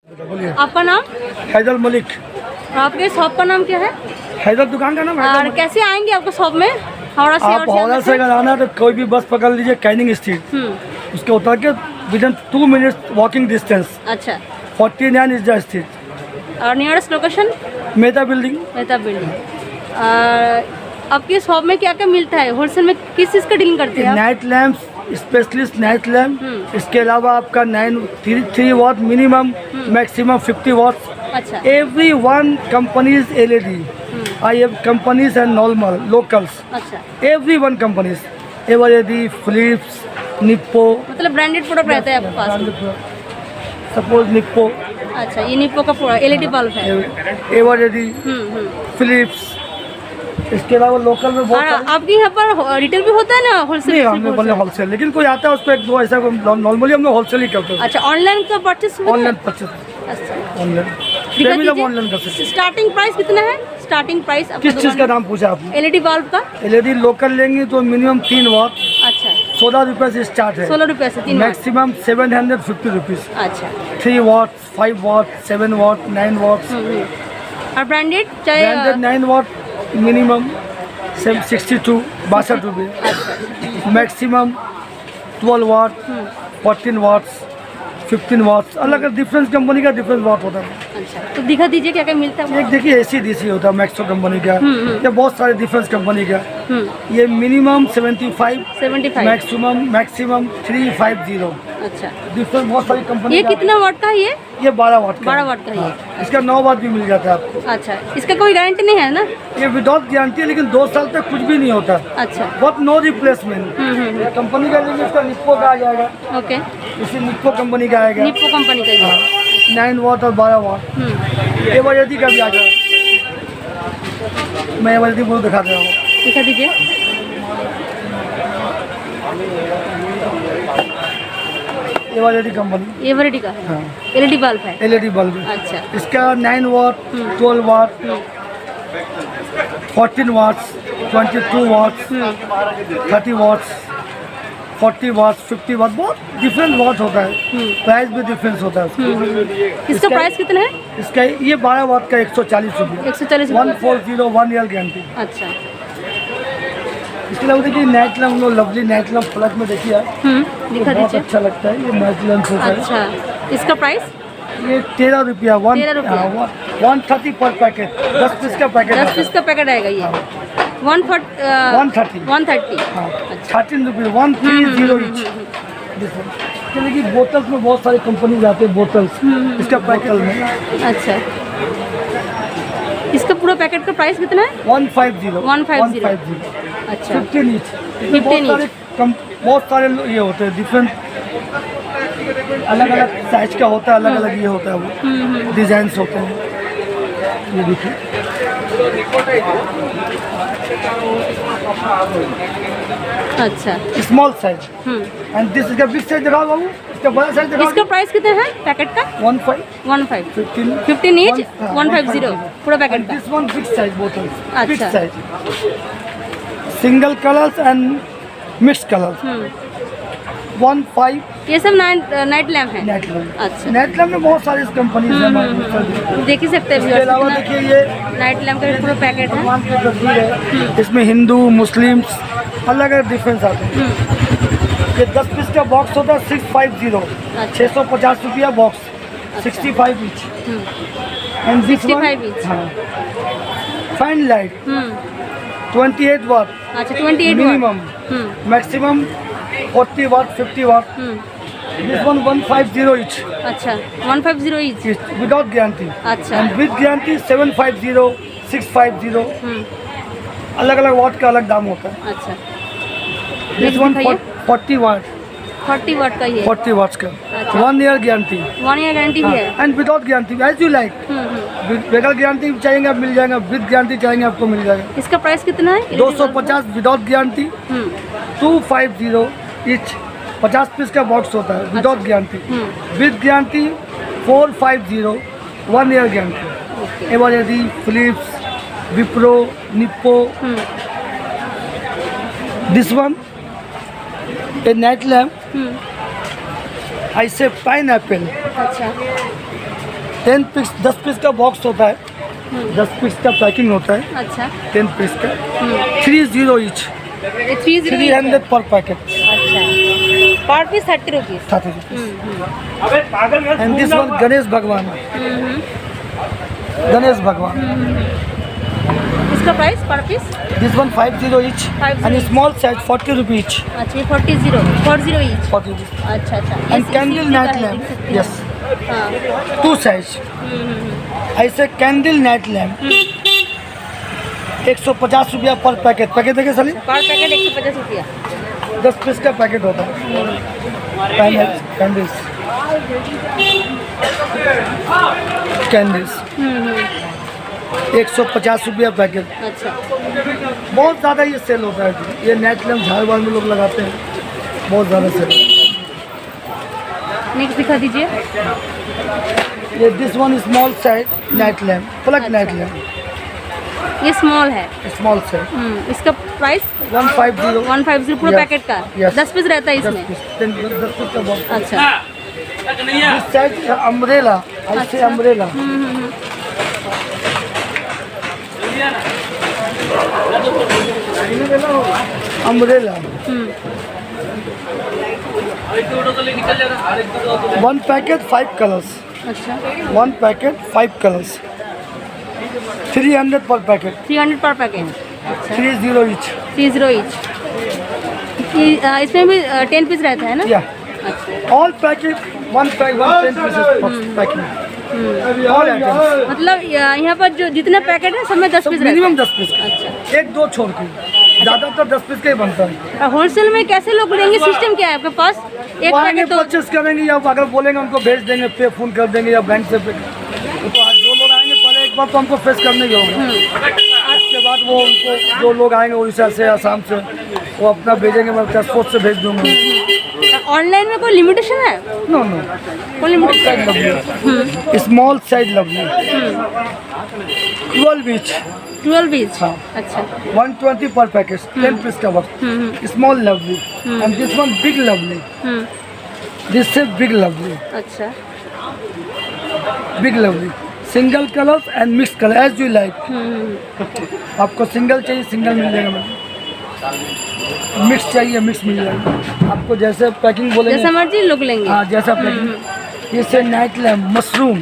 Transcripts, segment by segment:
बोलिए। आपका नाम? हैदर मलिक। आपके शॉप का नाम क्या है? हैदर दुकान का नाम हैदर और मलिक। कैसे आएंगे आपको शॉप में? हावड़ा से आप हावड़ा से अगर आना है तो कोई भी बस पकड़ लीजिए कैनिंग स्ट्रीट, उसके उतर के with in 2 minutes walking distance अच्छा। 49 इज द स्ट्रीट। और nearest location? Mehta building. Mehta building. आपके शॉप में क्या क्या मिलता है? होलसेल में किस चीज़ का डीलिंग करते हैं आप? Night lamp, specialist night lamp. इसके अलावा आपका 3 वाट मिनिमम, मैक्सिमम 50 वाट। अच्छा। Every one companies LED। I have companies and normal locals. अच्छा, Every one companies, Eveready, Philips, Nippo. मतलब ब्रांडेड प्रोडक्ट रहता है आपके पास? सपोज Nippo, अच्छा, ये निप्पो का LED बल्ब है। Eveready, Philips। इसके अलावा लोकल में बहुत और सारे। आपके यहाँ पर रिटेल भी होता है ना? होलसेल? नहीं, हमने बोले होलसेल, लेकिन कोई आता है उसको एक दो ऐसा नॉर्मली हम लोग होलसेल ही करते हैं। अच्छा, ऑनलाइन का परचेस? ऑनलाइन परचेज, अच्छा, ऑनलाइन दिखा पेमेंट हम दीजिए। ऑनलाइन कर सकते हैं। स्टार्टिंग प्राइस कितना है? स्टार्टिंग प्राइस किस चीज़ का नाम पूछा आपने? LED बल्ब का? LED लोकल लेंगे तो मिनिमम 3 वाट अच्छा, 16 रुपये से स्टार्ट है। 16 रुपये से 3 वाट। Maximum 750 rupees. अच्छा। 3 वाट, 5 वाट, 7 वाट, 9 वाट। और ब्रांडेड चाहे? ब्रांडेड 9 वाट मिनिमम 62 रुपये। मैक्सिमम 12 वाट, 14 वाट्स, 15 वाट्स, अलग अलग डिफरेंस कंपनी का डिफरेंस वाट होता है। अच्छा, तो दिखा दीजिए क्या क्या मिलता है? एक देखिए AC/DC होता है मैक्सो कंपनी का, या बहुत सारे डिफरेंस कंपनी का। ये मिनिमम 75, मैक्सिमम 350। अच्छा, डिफरेंस बहुत सारी कंपनी ये का। कितना वाट का है ये? ये 12 वाट का 12 वाट का है ये। इसका 9 वाट भी मिल जाता है आपको। अच्छा, इसका कोई गारंटी नहीं है ना? ये विदाउट गारंटी है, लेकिन 2 साल तक कुछ भी नहीं होता। अच्छा। बहुत नो रिप्लेसमेंट। कंपनी का लेंगे इसका निप्पो का आ जाएगा। ओके, इसी निप्पो कंपनी का आएगा। निप्पो कंपनी का ये। 9 वाट और 12 वाट। एवरेडी का भी आ जाएगा। मैं एवरेडी बोल दिखा दे रहा हूँ। दिखा दीजिए। Eveready company. एवरेडी का है। हाँ। LED बल्ब है। LED बल्ब है। अच्छा। इसका 9 वाट, 12 वाट, 14 वाट्स, 22 वाट्स, 30 वाट्स, 40 वाट्स, 50 वाट, बहुत डिफरेंट वाट होता है। प्राइस भी डिफरेंस होता है उसका। इसका प्राइस कितना है? इसका ये 12 वाट का 140 रुपये। 140 140, 1 ईयर गारंटी। अच्छा। इसके अलावा देखिए नाइट लैम्प, लो लवली नाइट लैम्प प्लग में देखिए आप, दिखा बहुत दीजिए। अच्छा लगता है। ये नाइट लैम्प होता है। अच्छा, इसका प्राइस? ये 13 रुपया, 13 रुपया। 130 पर पैकेट, 10 पीस का पैकेट। 10 पीस का पैकेट आएगा ये। 130। 130। हाँ, अच्छा। 13 रुपये, 130 ईच। कि बोतल्स में बहुत सारी कंपनी आते हैं बोतल्स, इसका पैकेट में। अच्छा, इसका पूरा पैकेट का प्राइस कितना है? 150। 150। अच्छा, 15 ईच। 15 ईच। बहुत सारे ये होते हैं डिफरेंट, अलग अलग साइज का होता है, अलग अलग ये होता है, वो डिजाइन्स होते हैं। ये देखिए, अच्छा। Small size and this is big size. दिखाओ बाबू, इसका बड़ा साइज दिखाओ। इसका प्राइस कितना है पैकेट का? 15, 15 ईच, 150 पूरा पैकेट का। दिस वन बिग साइज बोतल, बिग अच्छा। Size, single colours and mix colours. 15 ये सब नाइट लैम्प है। Net lamp. अच्छा, नेट लैम्प में बहुत सारी कंपनीज हैं हमारे पास। देख ही सकते इसके हैं अलावा viewers, देखिए ये कितना नाइट लैम्प का भी पूरा पैकेट है। भगवान की तस्वीर है। इसमें हिंदू मुस्लिम्स अलग अलग डिफरेंस आते हैं। ये 10 पीस का बॉक्स होता है 650, अच्छा। 650 रुपया box, 65 each. And 65 each। Fan light 28 watt अच्छा, 28 minimum, maximum 40 watt, 50 watt. This one 150 each, अच्छा, 150 ईच। Without guarantee. अच्छा। And with guarantee 750, 650। अलग अलग वाट का अलग दाम होता है। अच्छा, दिस वन दिखाइए। 40 वाट, 40 वाट का ये। 40 वाट्स का, अच्छा। 1 ईयर गारंटी 1 ईयर गारंटी भी है। And without guarantee, as you like. बगैर गारंटी चाहेंगे आप मिल जाएगा, विद गारंटी चाहेंगे आपको मिल जाएगा। इसका प्राइस कितना है? 250 विदाउट गारंटी, 250 ईच। 50 पीस का बॉक्स होता है without guarantee. With guarantee 450, 1 year guarantee. Eveready, Philips, Wipro, Nippo. This one a night lamp, I say pineapple. अच्छा, 10 पीस का बॉक्स होता है, 10 पीस का पैकिंग होता है, अच्छा 10 पीस का 30 ईच, ये 30 300 पर पैकेट, अच्छा per piece 30 rupees 30 rupees. And this one Ganesh भगवान, गणेश भगवान, इसका price per piece this one 50 each 50 and each. Small size 40 rupee each, अच्छा ये 40 ईच 40 रुपीस। अच्छा अच्छा and candle night lamp, yes हाँ 2 साइज। ऐसे कैंडल नाइट लैम्प 150 रुपया पर पैकेट, पैकेट देखिए सलीम, पर पैकेट 150 रुपया 10 पीस का पैकेट होता है। कैंडल्स कैंडल्स 150 रुपया पैकेट, अच्छा बहुत ज़्यादा ये सेल होता है। ये नाइट लैम्प झाड़ वाड़ में लोग लगाते हैं, बहुत ज़्यादा सेल। नेक्स्ट दिखा दीजिए। ये this one small size night lamp, plug night lamp, ये स्मॉल है। स्मॉल साइज इसका प्राइस 150 150 पूरा Yes. पैकेट का Yes. 10 पीस रहता है 10 इसमें। पीस 10 पीस का बॉक्स। अच्छा दिस साइज अम्ब्रेला, ऐसे अच्छा। अम्ब्रेला, अम्ब्रेला 1 पैकेट 5 कलर्स, अच्छा 1 पैकेट 5 कलर्स, 300 पर पैकेट, 300 पर पैकेट, 30 ईच। 30 ईच। इसमें भी 10 पीस रहता है ना? या अच्छा all packet 1 10 pieces packing, all items मतलब यहाँ पर जो जितने पैकेट है सब में 10 पीस रहता मिनिमम 10 पीस, है। अच्छा 1-2 छोड़ के, ज़्यादातर 10 पीस का ही बनता है। और होलसेल में कैसे लोग लेंगे? सिस्टम क्या है आपके पास? एक वो आएंगे पैकेट तो परचेस करेंगे, या अगर बोलेंगे उनको भेज देंगे, पे फ़ोन कर देंगे या बैंक से पे। तो आज जो लोग आएंगे पहले एक बार तो हमको फेस करने ही होगा, उसके बाद वो उनको जो लोग आएंगे उड़ीसा से, आसाम से, वो अपना भेजेंगे, मैं ट्रांसपोर्ट से भेज दूँगा। ऑनलाइन में कोई लिमिटेशन है? नो नो, कोई limitation? Size lovely, small size lovely, 12 each, 12 each. हाँ। अच्छा 120 पर पैकेट, 10 पीस का box, small lovely and this one big lovely, this से बिग लवली, अच्छा big lovely, single colour and mix colour as you like. आपको single चाहिए single मिल जाएगा madam, mix चाहिए मिक्स मिल जाएगा आपको, जैसे पैकिंग बोलेंगे जैसा मर्जी लोग लेंगे। हाँ जैसा पैकिंग। ये से नाइट लैम्प मशरूम,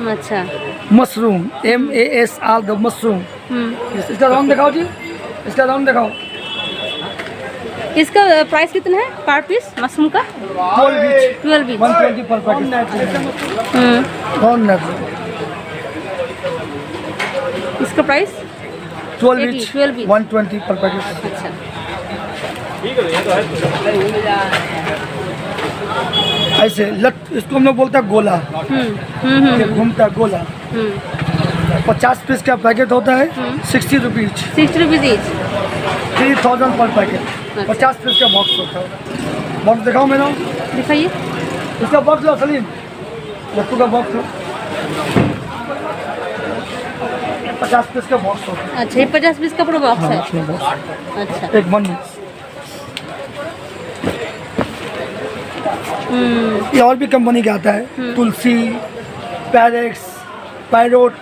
अच्छा मशरूम MASR द मशरूम। इसका राउंड दिखाओ जी, इसका राउंड दिखाओ। इसका प्राइस कितना है पर पीस मशरूम का? 12 ईच, 12 ईच। 120 पर पैकेट, इसका price 12 each, 12 each। 120 per packet. अच्छा ऐसे लट, इसको हम लोग बोलते हैं गोला, ये घूमता है गोला। 50 पीस का पैकेट होता है, 60 रुपीज, 60 रुपीज़ ईच। 3000 पर पैकेट, 50 पीस का बॉक्स होता है। बॉक्स दिखाओ मेरा, दिखाइए। इसका बॉक्स लो सलीम, लट्टू का बॉक्स लो, 50 पीस का बॉक्स होता है। अच्छा ये 50 पीस का पूरा बॉक्स है। इसमें बॉक्स अच्छा एक बंडल। ये और भी कंपनी का आता है, तुलसी, पैरेक्स, पैरोट,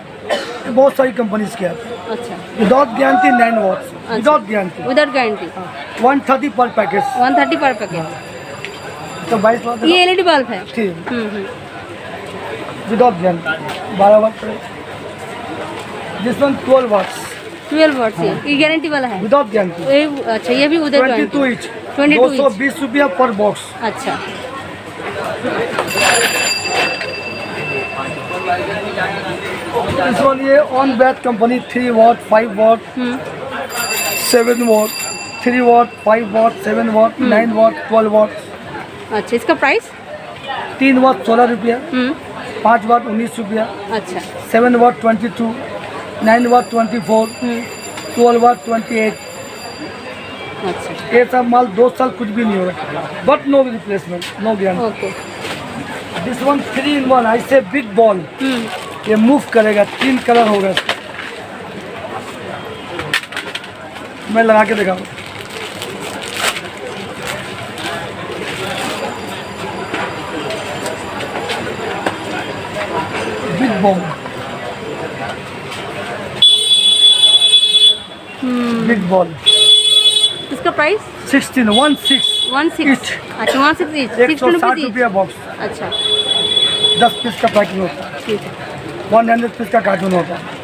बहुत सारी कंपनीज के आते हैं। अच्छा without guarantee 9 watts, without guarantee, without guarantee 130 per packet, 130 per packet. तो 22 वाट ये LED बल्ब है। ठीक, without guarantee 12 watt. This one 12 watts 12 watts ये गारंटी वाला है। विदाउट गारंटी, अच्छा ये भी उधर 22 ईच, 22 each। 220 रुपया पर बॉक्स। अच्छा दिस वन ये ऑन बैट कंपनी 3 वाट, 5 वाट, 7 वाट, 3 वाट, 5 वाट, 7 वाट, 9 वाट, 12 वाट। अच्छा इसका प्राइस? 3 वाट 16 रुपया, 5 वाट 19 रुपया, अच्छा 7 वाट 22, 9 वाट 24, 12 वाट 28। अच्छा ये सब माल 2 साल कुछ भी नहीं होगा, but no replacement, no guarantee. Okay this one 3 in 1, ऐसे बिग बॉल, ये मूव करेगा, 3 कलर होगा। मैं लगा के दिखाऊँ, बिग बॉल, बिग बॉल, इसका प्राइस 16 16 Each. अच्छा 16 each 60 160 रुपीज रुपया बॉक्स, अच्छा 10 पीस का पैकिंग होता है, ठीक है 100 पीस का कार्टून होता है।